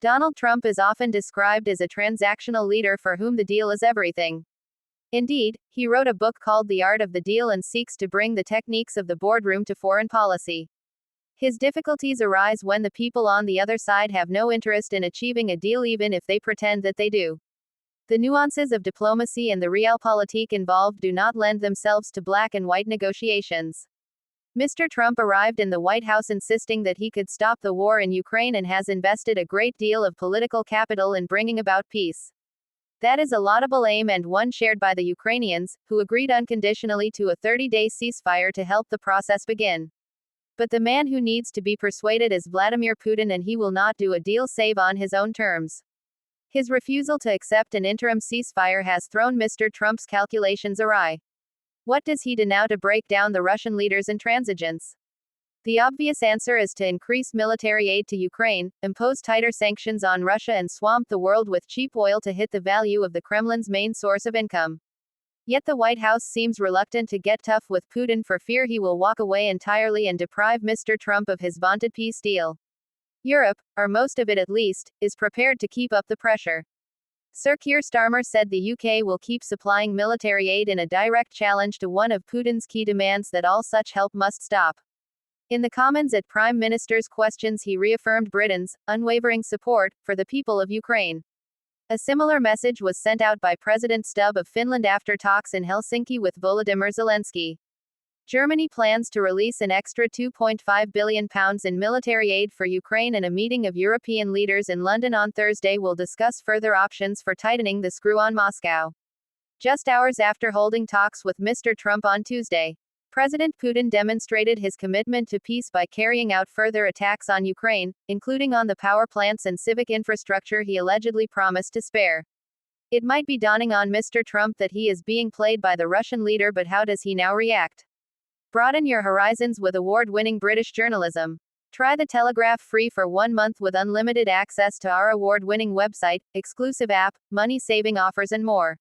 Donald Trump is often described as a transactional leader for whom the deal is everything. Indeed, he wrote a book called The Art of the Deal and seeks to bring the techniques of the boardroom to foreign policy. His difficulties arise when the people on the other side have no interest in achieving a deal even if they pretend that they do. The nuances of diplomacy and the realpolitik involved do not lend themselves to black and white negotiations. Mr. Trump arrived in the White House insisting that he could stop the war in Ukraine and has invested a great deal of political capital in bringing about peace. That is a laudable aim and one shared by the Ukrainians, who agreed unconditionally to a 30-day ceasefire to help the process begin. But the man who needs to be persuaded is Vladimir Putin, and he will not do a deal save on his own terms. His refusal to accept an interim ceasefire has thrown Mr. Trump's calculations awry. What does he do now to break down the Russian leader's intransigence? The obvious answer is to increase military aid to Ukraine, impose tighter sanctions on Russia, and swamp the world with cheap oil to hit the value of the Kremlin's main source of income. Yet the White House seems reluctant to get tough with Putin for fear he will walk away entirely and deprive Mr. Trump of his vaunted peace deal. Europe, or most of it at least, is prepared to keep up the pressure. Sir Keir Starmer said the UK will keep supplying military aid in a direct challenge to one of Putin's key demands that all such help must stop. In the Commons at Prime Minister's questions, he reaffirmed Britain's unwavering support for the people of Ukraine. A similar message was sent out by President Stubb of Finland after talks in Helsinki with Volodymyr Zelensky. Germany plans to release an extra £2.5 billion in military aid for Ukraine, and a meeting of European leaders in London on Thursday will discuss further options for tightening the screw on Moscow. Just hours after holding talks with Mr. Trump on Tuesday, President Putin demonstrated his commitment to peace by carrying out further attacks on Ukraine, including on the power plants and civic infrastructure he allegedly promised to spare. It might be dawning on Mr. Trump that he is being played by the Russian leader, but how does he now react? Broaden your horizons with award-winning British journalism. Try The Telegraph free for 1 month with unlimited access to our award-winning website, exclusive app, money-saving offers and more.